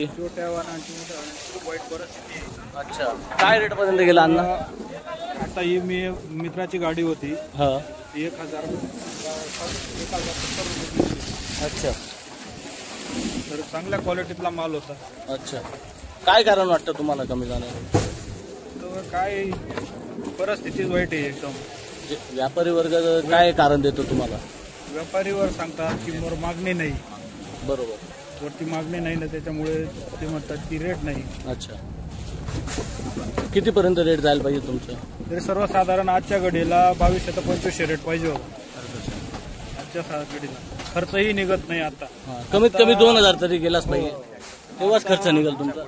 छोट्या वाहनांची मोठ्या वाहनांची खूप वाईट परिस्थिती आहे. अच्छा, काय रेट पर्यंत गेला अण्णा? आता ही मी मित्राची गाडी होती, हा 1070 रुपये. अच्छा, तर चांगल्या क्वालिटीतला माल होता. अच्छा, काय कारण वाटतं तुम्हाला कमी जाण्याचं? तर काय परिस्थिती वाईट आहे एकदम. व्यापारी वर्ग काय कारण देतो तुम्हाला? व्यापारीवर सांगतात की वर मागणी नाही, बरोबर, वरती मागणी नाही ना, त्याच्यामुळे ते म्हणतात की रेट नाही. अच्छा, कितीपर्यंत रेट जायला पाहिजे तुमचं? तरी सर्वसाधारण आजच्या घडीला 2200 ते 2500 रेट पाहिजे होता. आजच्या घडीला खर्चही निघत नाही. आता कमीत कमी 2000 तरी गेलाच पाहिजे, तेव्हाच खर्च निघेल तुमचा.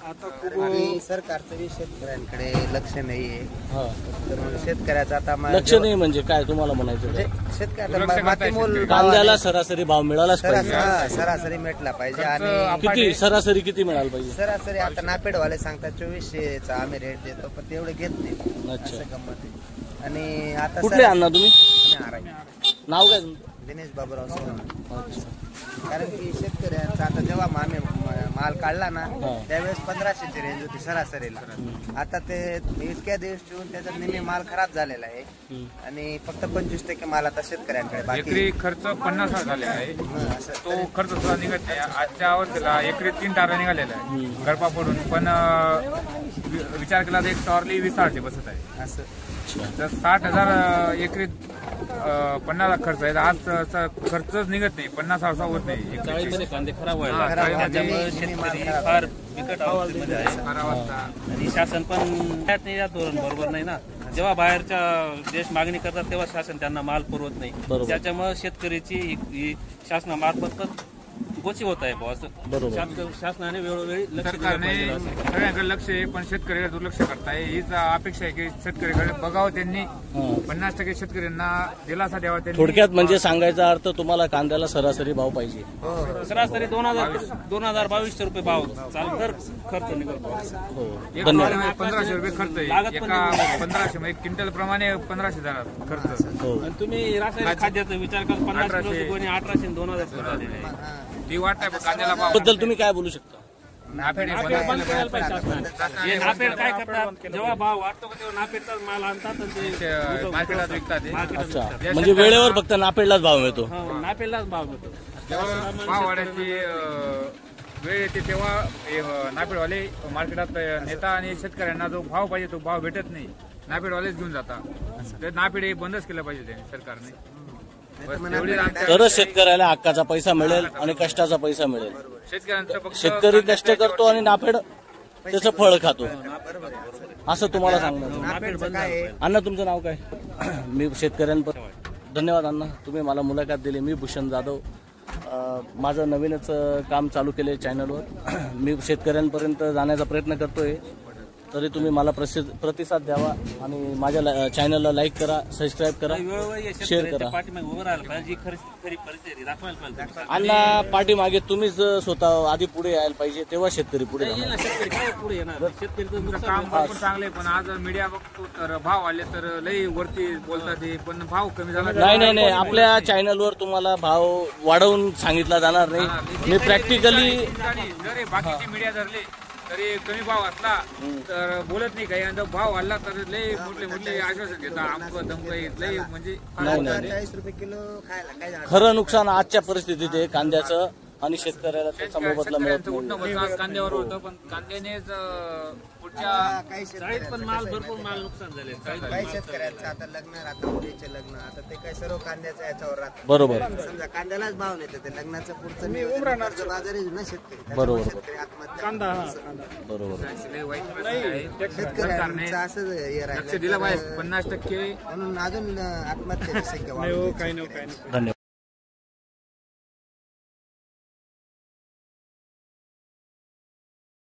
आता खूप आणि सरकारचं शेतकऱ्यांकडे लक्ष नाहीये. हा, तर मग शेतकऱ्याचा आता लक्ष नाही म्हणजे काय तुम्हाला म्हणायचं? शेतकऱ्याला मातीमोल कांद्याला सरासरी भाव मिळालाच पाहिजे. सरासरी भेटला पाहिजे. आणि किती सरासरी किती मिळाला पाहिजे? सरासरी आता नापेडवाले सांगतात 2400चा आम्ही रेट देतो, पण तेवढे घेत नाही. अच्छा, असं गंमत आहे. आणि आता कुठले अण्णा तुम्ही? नाव काय तुमचं? दिनेश बाबूराव सोनवणे. अच्छा, कारण की शेतकऱ्यांचा आता जेव्हा आम्ही माल काढला ना, हा. त्यावेळेस 1500ची रेंज होती सरासरीला. आता ते इतक्या दिवस ठेवून त्याचा निम्मे माल खराब झालेला आहे. आणि फक्त 25% माल आता शेतकऱ्यांकडे बाकी. एकरी खर्च 50,000 झाले आहे. तो खर्च सुद्धा निघत नाही. आजच्या अवस्थेला एकरी 3 टारा निघालेला आहे गरपा पडून. पण विचार केला तर एक टॉरली 20,000ची बसत आहे. असं तर 60,000 एकरी 50,000 खर्च आहे. आज खर्चच निघत नाही, 50,000 होत नाही. चाळीमध्ये कांदे खराब व्हायला हा, लागले. त्याच्यामुळे शेतकरी फार बिकट अवस्थेमध्ये आहे. 12 वाजता आणि शासन पण या धोरण बरोबर नाही ना. जेव्हा बाहेरच्या देश मागणी करतात तेव्हा शासन त्यांना माल पुरवत नाही. बरोबर. त्याच्यामुळे शेतकरीची ही शासनामार्फत गोची होत आहे. बरोबर. शासनाने वेळोवेळी लक्ष दिलं सरकारने पाहिजे असं. सगळ्यांकडे लक्ष आहे, पण शेतकऱ्याकडे दुर्लक्ष करताय. हीच अपेक्षा आहे की शेतकऱ्याकडे बघावं त्यांनी. 50% शेतकऱ्यांना दिलासा द्यावा त्यांनी. थोडक्यात म्हणजे सांगायचा अर्थ तुम्हाला कांद्याला सरासरी भाव पाहिजे. सरासरी 2200 रुपये भाव चालू तर खर्च निघतो. हो, एक धन्यवाद. टॉलमध्ये 1500 रुपये खर्च आहे. लागत पण एका 1500 म्हणजे क्विंटल प्रमाणे 1500 झाला खर्च. हो, आणि तुम्ही रासायनिक खाद्याचा विचार कर, 50 किलो कोणी 1800 आणि 2000 रुपये झालेले आहे. ती वाट आहे कांद्याला भाव. बद्दल तुम्ही काय बोलू शकता? नाफेड हे नाफेड बंद करायला पाहिजे शासनाने. हे नाफेड काय करतात, जेव्हा भाव वाटतो का तेव्हा नाफेडचाच माल आणतात आणि ते मार्केटात विकतात ते. मार्केटात अच्छा, विकतात. म्हणजे वेळेवर फक्त नापेडलाच भाव मिळतो. हो, नाफेडलाच भाव मिळतो. जेव्हा भाव वाढायची वेळ येते तेव्हा नाफेडवाले मार्केटात नेता आणि शेतकऱ्यांना जो भाव पाहिजे तो भाव भेटत नाही. नाफेडवालेच घेऊन जातात. तर नाफेड हे बंदच केलं पाहिजे त्यांनी सरकारने. तरच शेतकऱ्याला हक्काचा पैसा मिळेल आणि कष्टाचा पैसा मिळेल. शेतकऱ्यांचं फक्त शेतकरी कष्ट करतो आणि नाफेड त्याचं फळ खातो, असं तुम्हाला सांगणार. नापेडचं काय आहे? अण्णा तुमचं नाव काय? मी शेतकऱ्यांपर्यंत धन्यवाद अण्णा, तुम्ही मला मुलाखत दिली. मी भूषण जाधव, माझं नवीनच काम चालू केले चॅनलवर. मी शेतकऱ्यांपर्यंत जाण्याचा प्रयत्न करतोय, तरी तुम्ही मला प्रतिसाद द्यावा आणि माझ्या चॅनलला लाईक करा, सबस्क्राईब करा, शेअर करा. पाठीमागे उभं राहायला पाहिजे, खरी परिस्थिती दाखवायला पाहिजे. अण्णा पाठीमागे तुम्हीच स्वतः आधी पुढे यायला पाहिजे, तेव्हा शेतकरी पुढे येईल ना, शेतकरी काय पुढे येणार? शेतकरी तर काम भरपूर चांगले, पण आज मीडिया बघतो तर भाव आले तर लई वरती बोलतात ते, पण भाव कमी झाला. नाही, आपल्या चॅनलवर तुम्हाला भाव वाढवून सांगितला जाणार नाही. मी प्रॅक्टिकली जर बाकीची मीडिया धरली तरी कमी भाव असला तर बोलत नाही काही, आणि भाव वाढला तर लई मोठे आश्वासन घेतात. आमचं दमक लई म्हणजे 40 रुपये किलो खायला काय झालं? खरं नुकसान आजच्या परिस्थितीत आहे कांद्याचं, आणि शेतकऱ्याला त्याचा मोबदला मिळत शेतकऱ्यांचं उठणं नाही. बसणं आज कांद्यावर होतं, पण कांद्यानेच पुढच्या काही चाळीत पण माल भरपूर माल नुकसान झाले. काही शेतकऱ्यांचं आता लग्न राहतं, मुलीचे लग्न, आता ते काय सर्व कांद्याच्या याच्यावर राहतं. बरोबर, समजा कांद्यालाच भाव नाही तर ते लग्नाचं पुढचं नियोजन बाजारी ना शेतकरी. बरोबर. शेतकरी आत्महत्या कांदा बरोबर. लई वाईट परिस्थिती आहे. सरकारने शेतकऱ्यांचं असं हे लक्ष राहिलं दिलं पाहिजे. 50% म्हणून अजून आत्महत्येची संख्या वाढली. काही नाही. धन्यवाद.